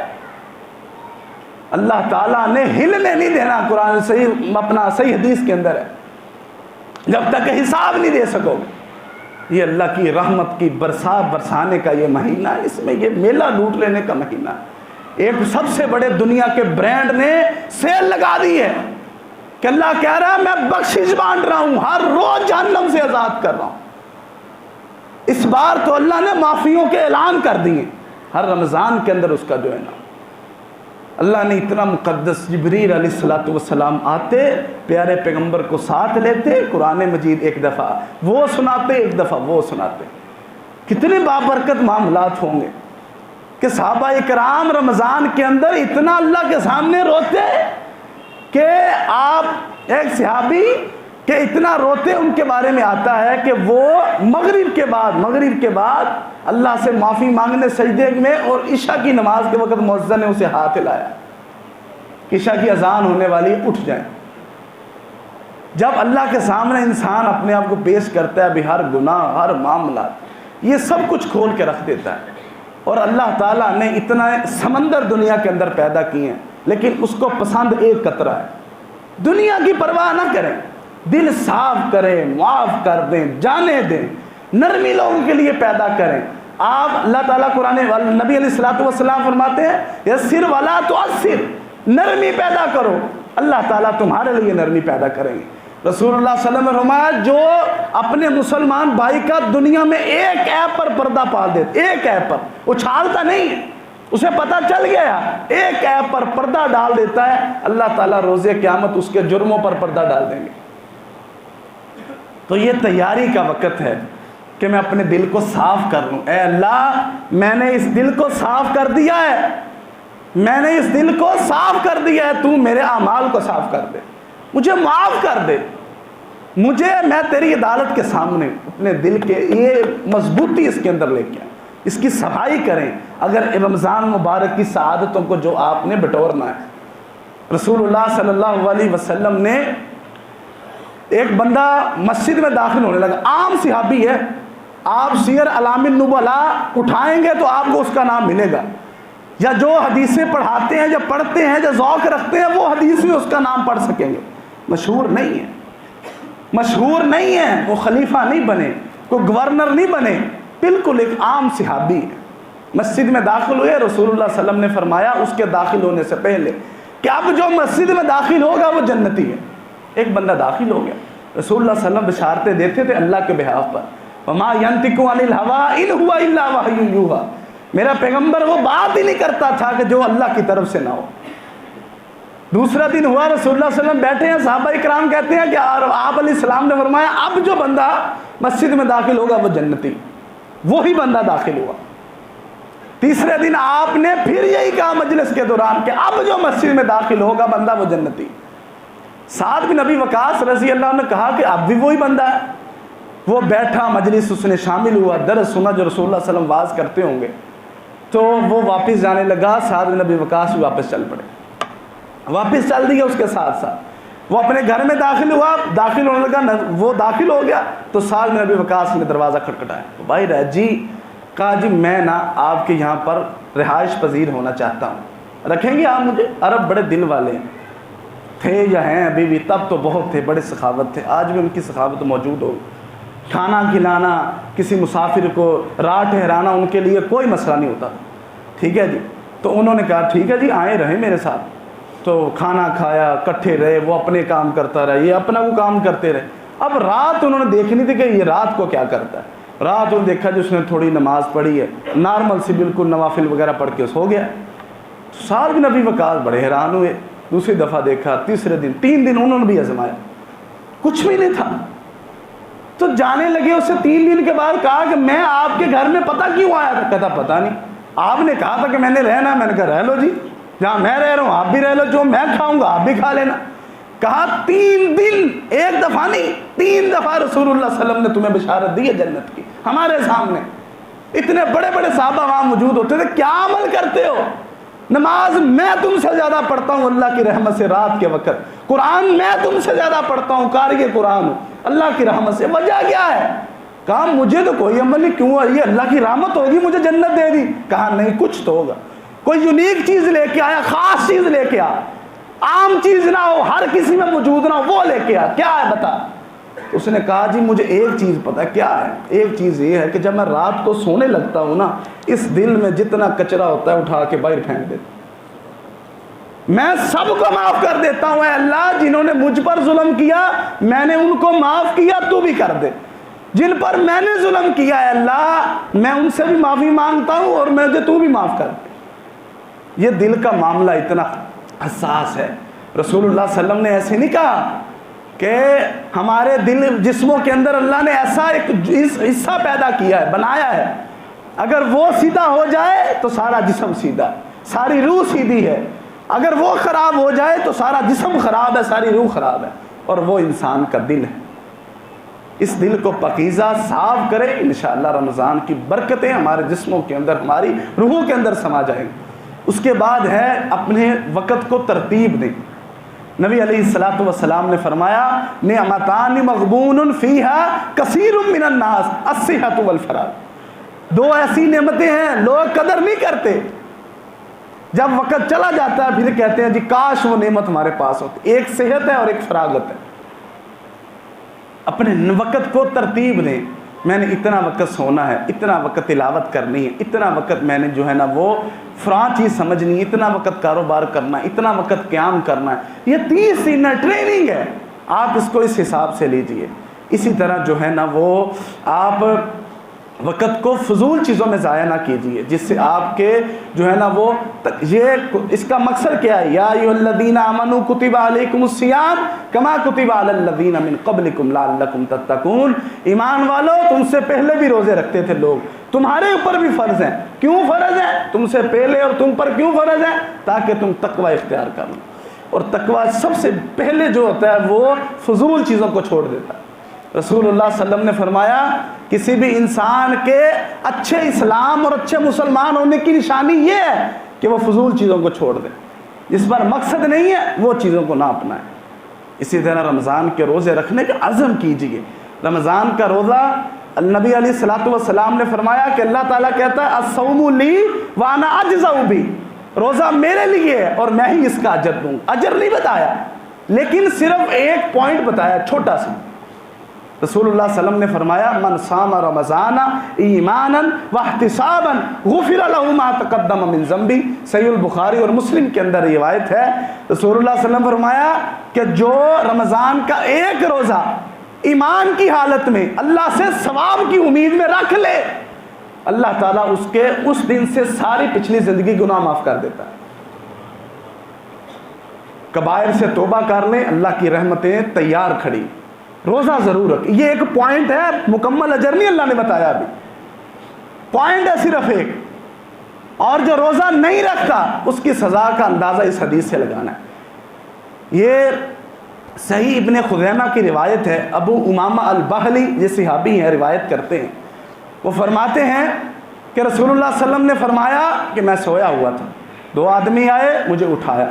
اللہ تعالیٰ نے ہلنے نہیں دینا، قرآن صحیح اپنا صحیح حدیث کے اندر ہے، جب تک حساب نہیں دے سکو گے۔ یہ اللہ کی رحمت کی برسانے کا یہ مہینہ ہے، اس میں یہ میلہ لوٹ لینے کا مہینہ ہے۔ ایک سب سے بڑے دنیا کے برانڈ نے سیل لگا دی ہے کہ اللہ کہہ رہا ہے میں بخشش بانٹ رہا ہوں، ہر روز جہنم سے آزاد کر رہا ہوں۔ اس بار تو اللہ نے معافیوں کے اعلان کر دیے، ہر رمضان کے اندر اس کا جو ہے نا اللہ نے اتنا مقدس، جبریل علیہ السلام آتے، پیارے پیغمبر کو ساتھ لیتے، قرآن مجید ایک دفعہ وہ سناتے، ایک دفعہ وہ سناتے۔ کتنے بابرکت معاملات ہوں گے کہ صحابہ اکرام رمضان کے اندر اتنا اللہ کے سامنے روتے کہ آپ ایک صحابی کہ اتنا روتے ان کے بارے میں آتا ہے کہ وہ مغرب کے بعد اللہ سے معافی مانگنے سجدے میں، اور عشاء کی نماز کے وقت مؤذن نے اسے ہاتھ ہلایا، عشاء کی اذان ہونے والی اٹھ جائیں۔ جب اللہ کے سامنے انسان اپنے آپ کو پیش کرتا ہے، بھی ہر گناہ، ہر معاملات، یہ سب کچھ کھول کے رکھ دیتا ہے۔ اور اللہ تعالیٰ نے اتنا سمندر دنیا کے اندر پیدا کیے ہیں، لیکن اس کو پسند ایک قطرہ ہے۔ دنیا کی پرواہ نہ کریں، دل صاف کریں، معاف کر دیں، جانے دیں، نرمی لوگوں کے لیے پیدا کریں۔ آپ اللہ تعالیٰ قرآن نبی علیہ السلام فرماتے ہیں یسر ولا تعسر، نرمی پیدا کرو، اللہ تعالیٰ تمہارے لیے نرمی پیدا کریں گے۔ رسول اللہ صلی اللہ علیہ وسلم نے فرمایا جو اپنے مسلمان بھائی کا دنیا میں ایک ایپ پر پردہ پال دیتا، ایک ایپ پر اچھالتا نہیں ہے، اسے پتہ چل گیا، ایک ایپ پر پردہ ڈال دیتا ہے، اللہ تعالیٰ روز قیامت اس کے جرموں پر پردہ ڈال دیں گے۔ تو یہ تیاری کا وقت ہے کہ میں اپنے دل کو صاف کر لوں۔ اے اللہ میں نے اس دل کو صاف کر دیا ہے، میں نے اس دل کو صاف کر دیا ہے، تو میرے اعمال کو صاف کر دے، مجھے معاف کر دے، میں تیری عدالت کے سامنے اپنے دل کے یہ مضبوطی اس کے اندر لے کے آیا۔ اس کی صفائی کریں اگر رمضان مبارک کی سعادتوں کو جو آپ نے بٹورنا ہے۔ رسول اللہ صلی اللہ علیہ وسلم نے، ایک بندہ مسجد میں داخل ہونے لگا، عام صحابی ہے، آپ سیر اعلام النبلا اٹھائیں گے تو آپ کو اس کا نام ملے گا، یا جو حدیثیں پڑھاتے ہیں، جو پڑھتے ہیں، جو ذوق رکھتے ہیں، وہ حدیث میں اس کا نام پڑھ سکیں گے۔ مشہور نہیں ہے، مشہور نہیں ہے، وہ خلیفہ نہیں بنے، کوئی گورنر نہیں بنے، بالکل ایک عام صحابی ہے۔ مسجد میں داخل ہوئے، رسول اللہ صلی اللہ علیہ وسلم نے فرمایا اس کے داخل ہونے سے پہلے کہ اب جو مسجد میں داخل ہوگا وہ جنتی ہے۔ ایک بندہ داخل ہو گیا، رسول اللہ صلی اللہ علیہ وسلم بشارتیں دیتے تھے اللہ کے بہاف پر، وما ينطق عن الهوى ان هو الا وحی یوحی، میرا پیغمبر وہ بات ہی نہیں کرتا تھا کہ جو اللہ کی طرف سے نہ ہو۔ دوسرا دن ہوا، رسول اللہ صلی اللہ علیہ وسلم بیٹھے ہیں، صحابہ اکرام کہتے ہیں کہ آپ علیہ السلام نے فرمایا اب جو بندہ مسجد میں داخل ہوگا وہ جنتی، وہی بندہ داخل ہوا۔ تیسرے دن آپ نے پھر یہی کہا مجلس کے دوران کہ اب جو مسجد میں داخل ہوگا بندہ وہ جنتی۔ سعد بن ابی وقاص رضی اللہ عنہ نے کہا کہ اب بھی وہی بندہ ہے۔ وہ بیٹھا، مجلس اس نے شامل ہوا، درس سنا جو رسول اللہ صلی اللہ علیہ وسلم واز کرتے ہوں گے، تو وہ واپس جانے لگا، سعد بن ابی وقاص بھی واپس چل پڑے، واپس چل دیا اس کے ساتھ ساتھ۔ وہ اپنے گھر میں داخل ہوا، داخل ہونے لگا، وہ داخل ہو گیا تو سعد بن ابی وقاص نے دروازہ کھٹکھٹایا، بھائی رہ جی، کہا جی میں نا آپ کے یہاں پر رہائش پذیر ہونا چاہتا ہوں، رکھیں گے آپ مجھے؟ عرب بڑے دل والے ہیں، تھے یا ہیں ابھی بھی، تب تو بہت تھے، بڑے سخاوت تھے، آج بھی ان کی سخاوت موجود ہوگی۔ کھانا کھلانا، کسی مسافر کو رات ٹھہرانا ان کے لیے کوئی مسئلہ نہیں ہوتا، ٹھیک ہے جی۔ تو انہوں نے کہا ٹھیک ہے جی آئے رہے میرے ساتھ، تو کھانا کھایا، کٹھے رہے، وہ اپنے کام کرتا رہا، یہ اپنا وہ کام کرتے رہے۔ اب رات انہوں نے دیکھنی تھی کہ یہ رات کو کیا کرتا ہے۔ رات انہوں نے دیکھا جس نے تھوڑی نماز پڑھی ہے، نارمل سی بالکل نوافل وغیرہ پڑھ کے سو گیا۔ سعد بن ابی وقاص بڑے حیران ہوئے، دوسری دفعہ دیکھا، تیسرے دن، 3 دن انہوں نے بھی آزمایا، کچھ بھی نہیں تھا۔ تو جانے لگے، اس سے 3 دن کے بعد کہا کہ میں آپ کے گھر میں پتہ کیوں آیا تھا؟ کہتا پتہ نہیں، آپ نے کہا تھا کہ میں نے رہنا ہے۔ میں نے کہا رہ لو جی، جہاں میں رہ رہا ہوں آپ بھی رہ لو، جو میں کھاؤں گا آپ بھی کھا لینا۔ کہا 3 دن، ایک دفعہ نہیں، 3 دفعہ رسول اللہ صلی اللہ علیہ وسلم نے تمہیں بشارت دی ہے جنت کی ہمارے سامنے۔ اتنے بڑے بڑے صحابہ وہاں موجود ہوتے تھے، کیا عمل کرتے ہو؟ نماز میں تم سے زیادہ پڑھتا ہوں اللہ کی رحمت سے رات کے وقت، قرآن میں تم سے زیادہ پڑھتا ہوں، قاری قرآن ہوں اللہ کی رحمت سے۔ وجہ کیا ہے؟ کہا مجھے تو کوئی عمل نہیں، کیوں؟ یہ اللہ کی رحمت ہوگی مجھے جنت دے دی۔ کہا نہیں، کچھ تو ہوگا، کوئی یونیک چیز لے کے آیا، خاص چیز لے کے آ، عام چیز نہ ہو، ہر کسی میں موجود نہ ہو، وہ لے کے آ، کیا ہے بتا؟ اس نے کہا جی مجھے ایک چیز پتا ہے۔ کیا ہے؟ ایک چیز یہ ہے کہ جب میں رات کو سونے لگتا ہوں نا، اس دل میں جتنا کچرا ہوتا ہے اٹھا کے باہر پھینک دیتا ہوں، میں سب کو معاف کر دیتا ہوں۔ اے اللہ، جنہوں نے مجھ پر ظلم کیا میں نے ان کو معاف کیا، تو بھی کر دے۔ جن پر میں نے ظلم کیا ہے اللہ، میں ان سے بھی معافی مانگتا ہوں اور مجھے تو بھی معاف کر دے۔ یہ دل کا معاملہ اتنا حساس ہے۔ رسول اللہ صلی اللہ علیہ وسلم نے ایسے نہیں کہا کہ ہمارے دل جسموں کے اندر اللہ نے ایسا ایک حصہ پیدا کیا ہے، بنایا ہے، اگر وہ سیدھا ہو جائے تو سارا جسم سیدھا، ساری روح سیدھی ہے، اگر وہ خراب ہو جائے تو سارا جسم خراب ہے، ساری روح خراب ہے، اور وہ انسان کا دل ہے۔ اس دل کو پاکیزہ صاف کرے، انشاءاللہ رمضان کی برکتیں ہمارے جسموں کے اندر، ہماری روحوں کے اندر سما جائیں گی۔ اس کے بعد ہے اپنے وقت کو ترتیب دیں۔ نبی علیہ الصلوۃ والسلام نے فرمایا نعمتان مغبون فیہا کثیر من الناس الصحۃ والفراغ، 2 ایسی نعمتیں ہیں لوگ قدر نہیں کرتے، جب وقت چلا جاتا ہے پھر کہتے ہیں جی کاش وہ نعمت ہمارے پاس ہوتی۔ ایک صحت ہے اور ایک فراغت ہے۔ اپنے وقت کو ترتیب دیں، میں نے اتنا وقت سونا ہے، اتنا وقت تلاوت کرنی ہے، اتنا وقت میں نے جو ہے نا وہ فلاں چیز سمجھنی ہے، اتنا وقت کاروبار کرنا ہے، اتنا وقت قیام کرنا ہے۔ یہ 30 دن ٹریننگ ہے، آپ اس کو اس حساب سے لیجئے۔ اسی طرح جو ہے نا وہ آپ وقت کو فضول چیزوں میں ضائع نہ کیجیے، جس سے آپ کے جو ہے نا وہ یہ اس کا مقصد کیا ہے؟ یا ایھا الذین آمنوا کتب علیکم الصیام کما کتب علی الذین من قبلکم لعلکم تتقون، ایمان والو تم سے پہلے بھی روزے رکھتے تھے لوگ، تمہارے اوپر بھی فرض ہیں۔ کیوں فرض ہے؟ تم سے پہلے اور تم پر کیوں فرض ہے؟ تاکہ تم تقوی اختیار کر لو، اور تقوی سب سے پہلے جو ہوتا ہے وہ فضول چیزوں کو چھوڑ دیتا ہے۔ رسول اللہ صلی اللہ علیہ وسلم نے فرمایا کسی بھی انسان کے اچھے اسلام اور اچھے مسلمان ہونے کی نشانی یہ ہے کہ وہ فضول چیزوں کو چھوڑ دے، جس پر مقصد نہیں ہے وہ چیزوں کو نہ اپنائے۔ اسی طرح رمضان کے روزے رکھنے کا عزم کیجیے۔ رمضان کا روزہ نبی علیہ الصلوۃ والسلام نے فرمایا کہ اللہ تعالیٰ کہتا ہے الصوم لی وانا اجزا بہ، روزہ میرے لیے ہے اور میں ہی اس کا اجر دوں۔ اجر نہیں بتایا، لیکن صرف ایک پوائنٹ بتایا چھوٹا سا۔ رسول اللہ صلی اللہ علیہ وسلم نے فرمایا من صام رمضان ایمانا واحتسابا غفر له ما تقدم من ذنبه، صحیح البخاری اور مسلم کے اندر روایت ہے۔ رسول اللہ صلی اللہ علیہ وسلم فرمایا کہ جو رمضان کا ایک روزہ ایمان کی حالت میں اللہ سے ثواب کی امید میں رکھ لے، اللہ تعالیٰ اس کے اس دن سے ساری پچھلی زندگی گناہ معاف کر دیتا ہے۔ کبائر سے توبہ کر لیں، اللہ کی رحمتیں تیار کھڑی۔ روزہ ضرور رکھ، یہ ایک پوائنٹ ہے، مکمل اجر نہیں اللہ نے بتایا ابھی، پوائنٹ ہے صرف ایک۔ اور جو روزہ نہیں رکھتا اس کی سزا کا اندازہ اس حدیث سے لگانا ہے۔ یہ صحیح ابن خزیمہ کی روایت ہے، ابو امامہ البہلی یہ صحابی ہیں، روایت کرتے ہیں، وہ فرماتے ہیں کہ رسول اللہ صلی اللہ علیہ وسلم نے فرمایا کہ میں سویا ہوا تھا، دو آدمی آئے، مجھے اٹھایا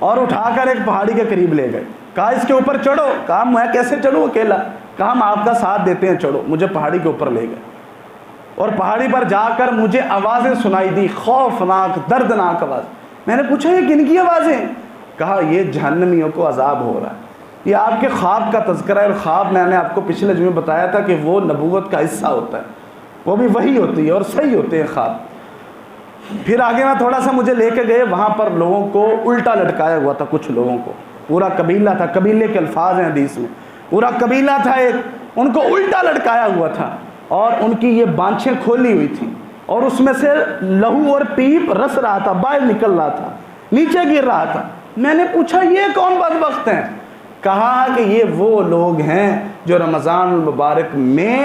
اور اٹھا کر ایک پہاڑی کے قریب لے گئے، کہا اس کے اوپر چڑھو، کہا میں کیسے چڑھوں اکیلا، کہا ہم آپ کا ساتھ دیتے ہیں چڑھو، مجھے پہاڑی کے اوپر لے گئے اور پہاڑی پر جا کر مجھے آوازیں سنائی دی، خوفناک دردناک آواز۔ میں نے پوچھا یہ کن کی آوازیں؟ کہا یہ جہنمیوں کو عذاب ہو رہا ہے۔ یہ آپ کے خواب کا تذکرہ ہے، اور خواب میں نے آپ کو پچھلے جمعے بتایا تھا کہ وہ نبوت کا حصہ ہوتا ہے، وہ بھی وہی ہوتی ہے اور صحیح ہوتے ہیں خواب۔ پھر آگے میں تھوڑا سا مجھے لے کے گئے، وہاں پر لوگوں کو الٹا لٹکایا ہوا تھا، کچھ لوگوں کو، پورا قبیلہ تھا، قبیلے کے الفاظ ہیں حدیث میں، پورا قبیلہ تھا ایک، ان کو الٹا لٹکایا ہوا تھا اور ان کی یہ بانچھیں کھولی ہوئی تھیں اور اس میں سے لہو اور پیپ رس رہا تھا، باہر نکل رہا تھا، نیچے گر رہا تھا۔ میں نے پوچھا یہ کون بدبخت ہیں؟ کہا کہ یہ وہ لوگ ہیں جو رمضان المبارک میں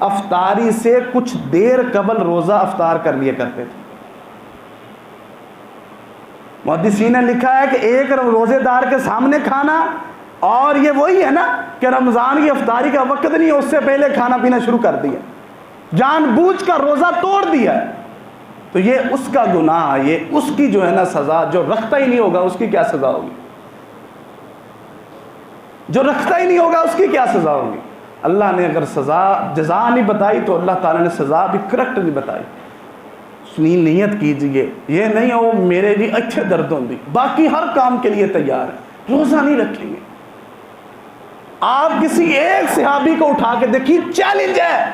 افطاری سے کچھ دیر قبل روزہ افطار کر لیا کرتے تھے۔ محدثین نے لکھا ہے کہ ایک روزے دار کے سامنے کھانا، اور یہ وہی ہے نا کہ رمضان کی افطاری کا وقت نہیں ہے، اس سے پہلے کھانا پینا شروع کر دیا، جان بوجھ کر روزہ توڑ دیا، تو یہ اس کا گناہ، یہ اس کی جو ہے نا سزا، جو رکھتا ہی نہیں ہوگا اس کی کیا سزا ہوگی؟ جو رکھتا ہی نہیں ہوگا اس کی کیا سزا ہوگی؟ اللہ نے اگر سزا جزا نہیں بتائی تو اللہ تعالیٰ نے سزا بھی کریکٹ نہیں بتائی۔ نیت کیجئے، یہ نہیں ہو میرے بھی اچھے دردوں بھی، باقی ہر کام کے لیے تیار ہے، روزہ نہیں رکھیں گے۔ آپ کسی ایک صحابی کو اٹھا کے دیکھیے، چیلنج ہے،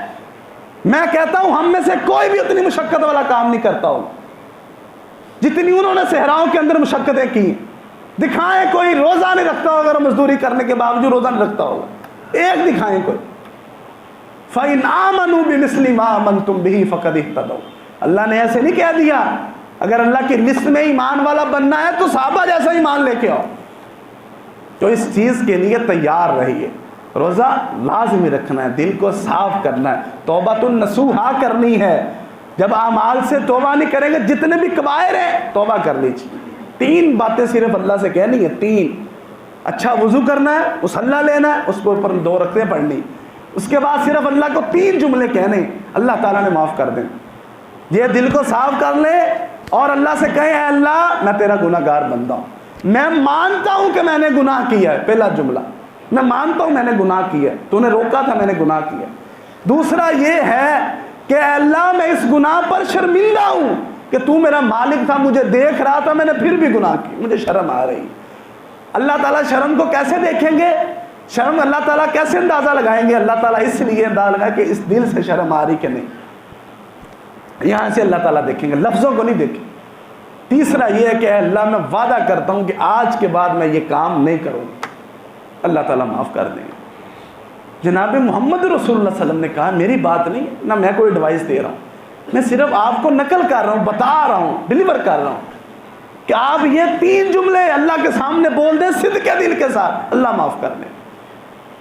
میں کہتا ہوں ہم میں سے کوئی بھی اتنی مشقت والا کام نہیں کرتا ہو جتنی انہوں نے صحراؤں کے اندر مشقتیں کی۔ دکھائیں کوئی روزہ نہیں رکھتا ہوگا، مزدوری کرنے کے باوجود روزہ نہیں رکھتا ہوگا، ایک دکھائیں کوئی۔ فَإِنْ آمَنُوا بِمِثْلِ مَا آمَنْتُمْ بِهِ فَقَدِ اهْتَدَوْا، اللہ نے ایسے نہیں کہہ دیا اگر اللہ کی لسٹ میں ایمان والا بننا ہے تو صحابہ جیسا ایمان لے کے آؤ۔ تو اس چیز کے لیے تیار رہیے، روزہ لازمی رکھنا ہے، دل کو صاف کرنا ہے، توبۃ النصوحہ کرنی ہے۔ جب اعمال سے توبہ نہیں کریں گے، جتنے بھی کبائر ہیں توبہ کر لیجیے۔ 3 باتیں صرف اللہ سے کہنی ہے، 3۔ اچھا وضو کرنا ہے، مصلی لینا ہے، اس کے اوپر 2 رکعتیں پڑھنی، اس کے بعد صرف اللہ کو 3 جملے کہنے، اللہ تعالیٰ نے معاف کر دیں۔ یہ دل کو صاف کر لے اور اللہ سے کہیں اے اللہ میں تیرا گناہ گار بندہ ہوں، میں مانتا ہوں کہ میں نے گناہ کیا ہے، پہلا جملہ، میں مانتا ہوں میں نے گناہ کیا ہے، تو نے روکا تھا میں نے گناہ کیا۔ دوسرا یہ ہے کہ اے اللہ میں اس گناہ پر شرمندہ ہوں کہ تو میرا مالک تھا، مجھے دیکھ رہا تھا، میں نے پھر بھی گناہ کی، مجھے شرم آ رہی۔ اللہ تعالیٰ شرم کو کیسے دیکھیں گے؟ شرم اللہ تعالیٰ کیسے اندازہ لگائیں گے؟ اللہ تعالیٰ اس لیے اندازہ لگائے کہ اس دل سے شرم آ رہی کہ نہیں، یہاں سے اللہ تعالیٰ دیکھیں گے، لفظوں کو نہیں دیکھیں۔ تیسرا یہ ہے کہ اے اللہ میں وعدہ کرتا ہوں کہ آج کے بعد میں یہ کام نہیں کروں گا، اللہ تعالیٰ معاف کر دیں گے۔ جناب محمد رسول اللہ صلی اللہ علیہ وسلم نے کہا میری بات نہیں، نہ میں کوئی ایڈوائس دے رہا ہوں، میں صرف آپ کو نقل کر رہا ہوں، بتا رہا ہوں، ڈیلیور کر رہا ہوں کہ آپ یہ 3 جملے اللہ کے سامنے بول دیں صدق کے دل کے ساتھ، اللہ معاف کر دیں۔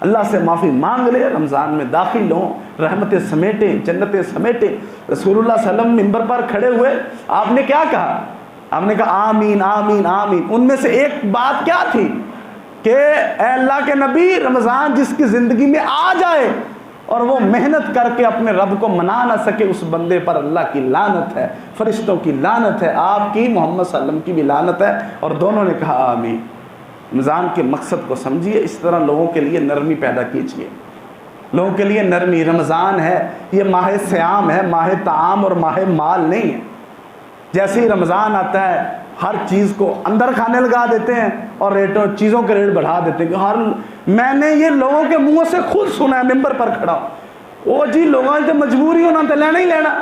اللہ سے معافی مانگ لے، رمضان میں داخل ہوں، رحمتیں سمیٹیں، جنتیں سمیٹیں۔ رسول اللہ صلی اللہ علیہ وسلم منبر پر کھڑے ہوئے، آپ نے کیا کہا؟ آپ نے کہا آمین آمین آمین۔ ان میں سے ایک بات کیا تھی کہ اے اللہ کے نبی، رمضان جس کی زندگی میں آ جائے اور وہ محنت کر کے اپنے رب کو منا نہ سکے، اس بندے پر اللہ کی لعنت ہے، فرشتوں کی لعنت ہے، آپ کی، محمد صلی اللہ علیہ وسلم کی بھی لعنت ہے۔ اور دونوں نے کہا آمین۔ رمضان کے مقصد کو سمجھیے، اس طرح لوگوں کے لیے نرمی پیدا کیجیے، لوگوں کے لیے نرمی۔ رمضان ہے، یہ ماہ صیام ہے، ماہ طعام اور ماہ مال نہیں ہے۔ جیسے ہی رمضان آتا ہے ہر چیز کو اندر کھانے لگا دیتے ہیں اور چیزوں کے ریٹ بڑھا دیتے ہیں کہ میں نے یہ لوگوں کے منہ سے خود سنا ہے، ممبر پر کھڑا ہوں، وہ جی لوگوں سے مجبوری ہونا تو لینا ہی لینا۔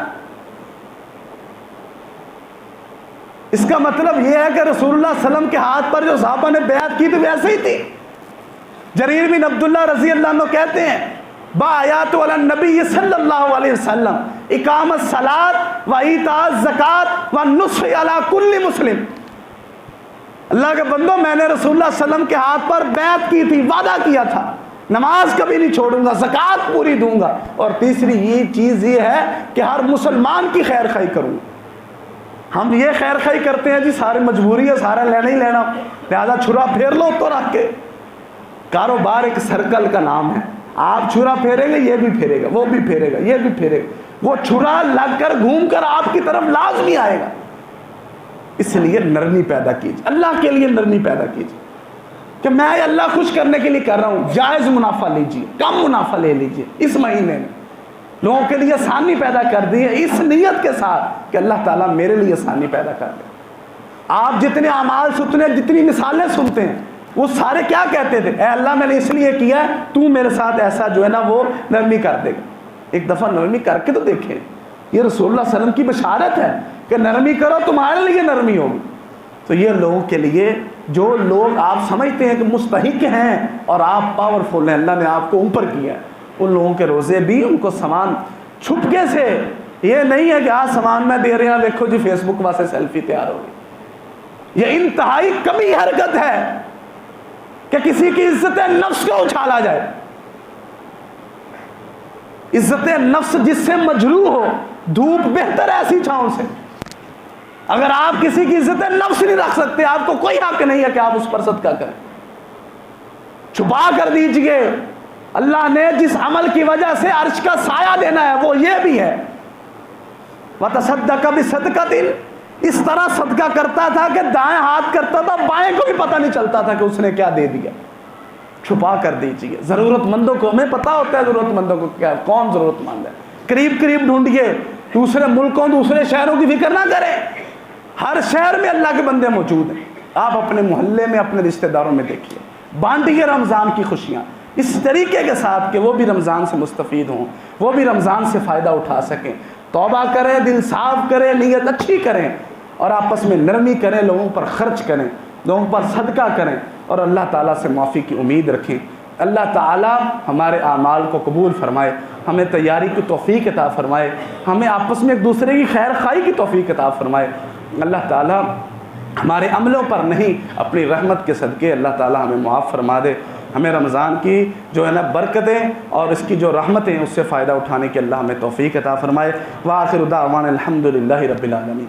اس کا مطلب یہ ہے کہ رسول اللہ صلی اللہ علیہ وسلم کے ہاتھ پر جو صحابہ نے بیعت کی تھی ویسے ہی تھی۔ جریر بن عبداللہ رضی اللہ عنہ کہتے ہیں بآیات علی النبی صلی اللہ علیہ وسلم اقامت الصلاۃ و ایتاء الزکوٰۃ و النصح علی کل مسلم۔ اللہ کے بندو، میں نے رسول اللہ صلی اللہ علیہ وسلم کے ہاتھ پر بیعت کی تھی، وعدہ کیا تھا، نماز کبھی نہیں چھوڑوں گا، زکوٰۃ پوری دوں گا، اور تیسری یہ چیز یہ ہے کہ ہر مسلمان کی خیر خواہی کروں گا۔ ہم یہ خیر خواہی کرتے ہیں جی سارے مجبوری ہے، سارا لینا ہی لینا، لہذا چھرا پھیر لو تو رکھ کے۔ کاروبار ایک سرکل کا نام ہے، آپ چھرا پھیریں گے یہ بھی پھیرے گا، وہ بھی پھیرے گا، یہ بھی پھیرے گا، وہ چھرا لگ کر گھوم کر آپ کی طرف لازمی آئے گا۔ اس لیے نرمی پیدا کیجیے، اللہ کے لیے نرمی پیدا کیجیے کہ میں اللہ خوش کرنے کے لیے کر رہا ہوں، جائز منافع لیجیے، کم منافع لے لیجیے۔ اس مہینے میں لوگوں کے لیے آسانی پیدا کر دی ہے اس نیت کے ساتھ کہ اللہ تعالیٰ میرے لیے آسانی پیدا کر دے۔ آپ جتنے اعمال سنتے ہیں، جتنی مثالیں سنتے ہیں، وہ سارے کیا کہتے تھے؟ اے اللہ میں نے اس لیے کیا ہے، تو میرے ساتھ ایسا جو ہے نا وہ نرمی کر دے گا۔ ایک دفعہ نرمی کر کے تو دیکھیں، یہ رسول اللہ صلی اللہ علیہ وسلم کی بشارت ہے کہ نرمی کرو تمہارے لیے نرمی ہوگی۔ تو یہ لوگوں کے لیے جو لوگ آپ سمجھتے ہیں کہ مستحق ہیں اور آپ پاورفل ہیں، اللہ نے آپ کو اوپر کیا ہے، ان لوگوں کے روزے بھی ان کو سامان چھپکے سے، یہ نہیں ہے کہ آج سامان میں دے رہے ہیں دیکھو جی فیس بک واسطے سیلفی تیار ہوگی۔ یہ انتہائی کمی حرکت ہے کہ کسی کی عزت نفس کو اچھالا جائے۔ عزت نفس جس سے مجروح ہو، دھوپ بہتر ہے ایسی چھاؤں سے۔ اگر آپ کسی کی عزت نفس نہیں رکھ سکتے، آپ کو کوئی حق نہیں ہے کہ آپ اس پر صدقہ کریں، چھپا کر دیجئے۔ اللہ نے جس عمل کی وجہ سے عرش کا سایہ دینا ہے وہ یہ بھی ہے، وَتَصَدَّقَ بِصَدْقَةٍ، اس طرح صدقہ کرتا تھا کہ دائیں ہاتھ کرتا تھا، بائیں کو بھی پتہ نہیں چلتا تھا کہ اس نے کیا دے دیا۔ چھپا کر دیجئے، ضرورت مندوں کو، ہمیں پتہ ہوتا ہے ضرورت مندوں کو کیا، کون ضرورت مند ہے، قریب قریب ڈھونڈیے، دوسرے ملکوں دوسرے شہروں کی فکر نہ کریں، ہر شہر میں اللہ کے بندے موجود ہیں۔ آپ اپنے محلے میں، اپنے رشتہ داروں میں دیکھیے، بانٹیے رمضان کی خوشیاں اس طریقے کے ساتھ کہ وہ بھی رمضان سے مستفید ہوں، وہ بھی رمضان سے فائدہ اٹھا سکیں۔ توبہ کریں، دل صاف کریں، نیت اچھی کریں، اور آپس میں نرمی کریں، لوگوں پر خرچ کریں، لوگوں پر صدقہ کریں، اور اللہ تعالیٰ سے معافی کی امید رکھیں۔ اللہ تعالیٰ ہمارے اعمال کو قبول فرمائے، ہمیں تیاری کی توفیق عطا فرمائے، ہمیں آپس میں ایک دوسرے کی خیر خواہی کی توفیق عطا فرمائے۔ اللہ تعالیٰ ہمارے عملوں پر نہیں، اپنی رحمت کے صدقے اللہ تعالیٰ ہمیں معاف فرما دے، ہمیں رمضان کی جو ہے نا برکتیں اور اس کی جو رحمتیں اس سے فائدہ اٹھانے کی اللہ ہمیں توفیق عطا فرمائے۔ وآخر دعوانا الحمد للہ رب العالمین۔